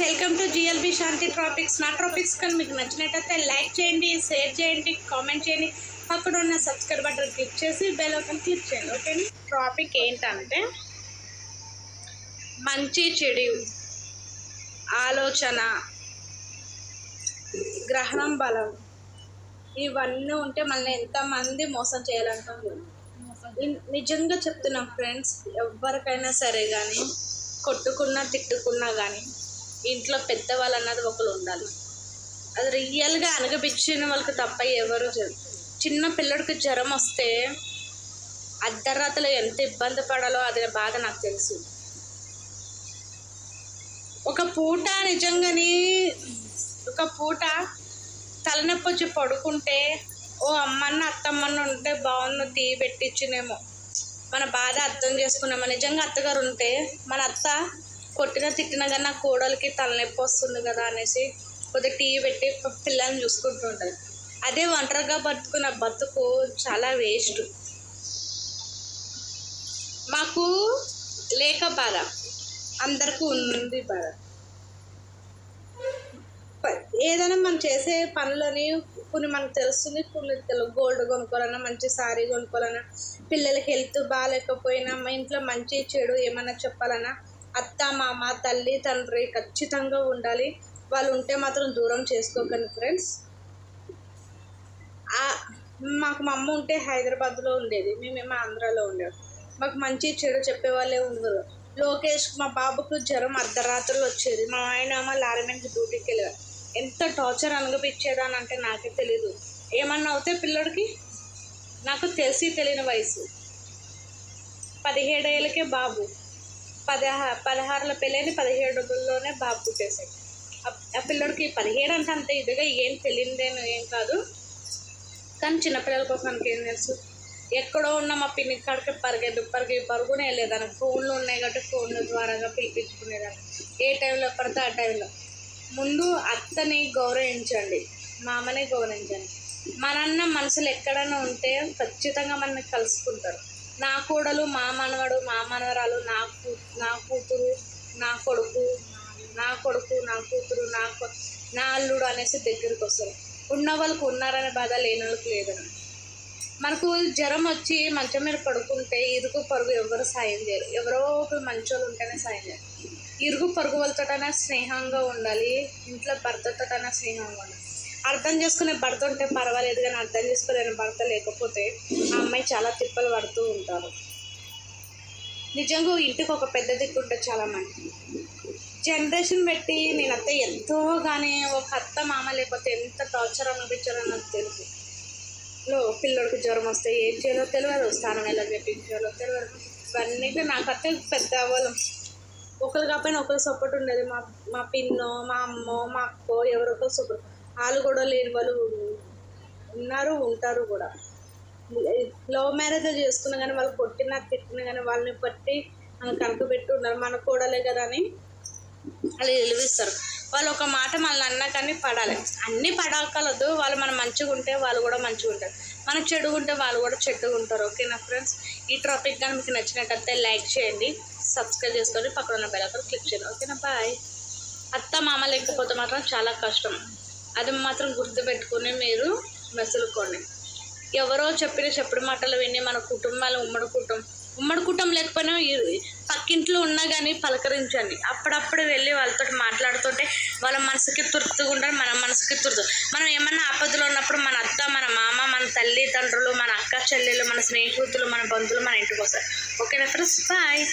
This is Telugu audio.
Welcome to GLB Shanti tropics. నా ట్రాపిక్స్ కానీ మీకు నచ్చినట్టయితే లైక్ చేయండి, షేర్ చేయండి, కామెంట్ చేయండి. పక్కన ఉన్న సబ్స్క్రైబ్ బటన్ క్లిక్ చేసి బెల్ ఐకాన్ క్లిక్ చేయండి. ఓకే. టాపిక్ ఏంటంటే మంచి చెడు ఆలోచన, గ్రహణం బలం, ఇవన్నీ ఉంటే మనల్ని ఎంతమంది మోసం చేయాలనుకుంటున్నాం. నిజంగా చెప్తున్నాం ఫ్రెండ్స్, ఎవరికైనా సరే కానీ కొట్టుకున్నా తిట్టుకున్నా కానీ ఇంట్లో పెద్దవాళ్ళు అన్నది ఒకరు ఉండాలి. అది రియల్గా అనగబిచ్చిన వాళ్ళకి తప్ప ఎవరు చిన్న పిల్లడికి జ్వరం వస్తే అర్ధరాత్రిలో ఎంత ఇబ్బంది పడాలో అది బాధ నాకు తెలుసు. ఒక పూట నిజంగాని ఒక పూట తలనొప్పి వచ్చి పడుకుంటే ఓ అమ్మన్న అత్తమ్మన్న ఉంటే బాగుండు, టీ పెట్టించినేమో మన బాధ అర్థం చేసుకున్నాము. నిజంగా అత్తగారు ఉంటే మన అత్త కొట్టిన తిట్టిన కానీ నా కోడలికి తలనొప్పి వస్తుంది కదా అనేసి కొద్దిగా టీ పెట్టి పిల్లల్ని చూసుకుంటూ ఉంటుంది. అదే ఒంటరిగా బతుకున్న బతుకు చాలా వేస్ట్. మాకు లేక బాధ, అందరికీ ఉంది బాధ. ఏదైనా మనం చేసే పనులని కొన్ని మనకు తెలుస్తుంది, కొన్ని తెలియదు. గోల్డ్ కొనుక్కోవాలన్నా, మంచి శారీ కొనుక్కోవాలన్నా, పిల్లలకి హెల్త్ బాగాలేకపోయినా, మా ఇంట్లో మంచి చెడు ఏమన్నా చెప్పాలన్నా అత్త మామ తల్లి తండ్రి ఖచ్చితంగా ఉండాలి. వాళ్ళు ఉంటే మాత్రం దూరం చేసుకోకండి ఫ్రెండ్స్. మాకు మా అమ్మ ఉంటే హైదరాబాద్లో ఉండేది, మేమేమో ఆంధ్రాలో ఉండేది. మాకు మంచి చెడు చెప్పేవాళ్ళే ఉండరు. లోకేష్ మా బాబుకు జ్వరం అర్ధరాత్రులు వచ్చేది, మా ఆయన ఏమో లారీమెన్కి డ్యూటీకి వెళ్ళారు. ఎంత టార్చర్ అనుభవించేదాని అంటే నాకే తెలీదు. ఏమన్నా అవుతే పిల్లడికి నాకు తెలియని వయసు 17 ఏళ్ళకే బాబు, 16 పెళ్ళని 17లోనే బాబు పుట్టేశాడు. ఆ పిల్లడికి 17 అంటే అంత ఇదిగా ఏం తెలియదేను ఏం కాదు, కానీ చిన్నపిల్లల కోసం మనకి ఏం తెలుసు. ఎక్కడో ఉన్న మా పిన్ని కాడికి పరుగునే వెళ్ళేదాన్ని. ఫోన్లు ఉన్నాయి కాబట్టి ఫోన్ల ద్వారాగా పిలిపించుకునేదాన్ని. ఏ టైంలో పడితే ఆ టైంలో. ముందు అత్తని గౌరవించండి, మామని గౌరవించండి. మనన్న మనసులు ఎక్కడైనా ఉంటే ఖచ్చితంగా మనల్ని కలుసుకుంటారు. నా కోడలు, మా మనవడు, మా మనవరాలు, నా కూతురు, నా కొడుకు, నా కూతురు, నా అల్లుడు అనేసి దగ్గరికి వస్తారు. ఉన్న వాళ్ళకు ఉన్నారనే బాధ, లేని వాళ్ళకి లేదని. మనకు జ్వరం వచ్చి మంచం మీద పడుకుంటే ఇరుగు పరుగు ఎవరు సాయం చేయరు. ఎవరో ఒకరు మంచోళ్ళు ఉంటేనే సాయం చేయరు. ఇరుగు పరుగు వాళ్ళతోటైనా స్నేహంగా ఉండాలి, ఇంట్లో భర్తతోటైనా స్నేహంగా ఉండాలి. అర్థం చేసుకునే భర్త ఉంటే పర్వాలేదు, కానీ అర్థం చేసుకోలేని భర్త లేకపోతే ఆ అమ్మాయి చాలా తిప్పలు పడుతూ ఉంటారు. నిజంగా ఇంటికి ఒక పెద్ద దిక్కు ఉంటే చాలా మంచిది. జనరేషన్ పెట్టి నేను అత్త ఎంతో కానీ ఒక అత్త మామ లేకపోతే ఎంత టార్చర్ అనిపించారో నాకు తెలుసు. పిల్లడికి జ్వరం వస్తే ఏం చేయాలో తెలియదు, స్నానం ఎలా చేయించాలో తెలియదు. ఇవన్నీ నాకు అత్తే పెద్ద అవ్వాలి. ఒకరు కాకపోయినా ఒకరు సపోర్ట్ ఉండేది. మా పిన్నో, మా అమ్మో, మా అక్కో ఎవరొకరు సపోర్ట్. వాళ్ళు కూడా లేని వాళ్ళు ఉన్నారు, ఉంటారు కూడా. లవ్ మ్యారేజ్ చేసుకున్నా కానీ వాళ్ళు కొట్టినా తిట్టినా కానీ వాళ్ళని బట్టి మనకు కనుకబెట్టి ఉన్నారు. మన కూడలే కదా అని వాళ్ళు నిలిపిస్తారు. వాళ్ళు ఒక మాట మనల్ని అన్నా కానీ పడాలి. అన్నీ పడకలదు. వాళ్ళు మనం మంచిగా ఉంటే వాళ్ళు కూడా మంచిగా ఉంటారు, మనం చెడుగా ఉంటే వాళ్ళు కూడా చెడుగా ఉంటారు. ఓకేనా ఫ్రెండ్స్, ఈ టాపిక్ కానీ మీకు నచ్చినట్టయితే లైక్ చేయండి, సబ్స్క్రైబ్ చేసుకొని పక్కన ఉన్న బెల్ ఐకాన్ క్లిక్ చేయండి. ఓకేనా, బాయ్. అత్త మామ లేకపోతే మాత్రం చాలా కష్టం, అది మాత్రం గుర్తుపెట్టుకుని మీరు మెసులుకోండి. ఎవరో చెప్పుడు మాటలు విని మన కుటుంబాలు ఉమ్మడి కుటుంబం లేకపోయినా పక్కింట్లో ఉన్నా కానీ పలకరించండి. అప్పుడప్పుడు వెళ్ళి వాళ్ళతో మాట్లాడుతుంటే వాళ్ళ మనసుకి తృప్తిగా ఉంటారు, మన మనసుకి మనం ఏమన్నా ఆపదలో ఉన్నప్పుడు మన అత్త, మన మామ, మన తల్లిదండ్రులు, మన అక్క చెల్లెలు, మన స్నేహితులు, మన బంధువులు మన ఇంటికి వస్తారు. ఓకేనా ఫ్రెండ్స్, బాయ్.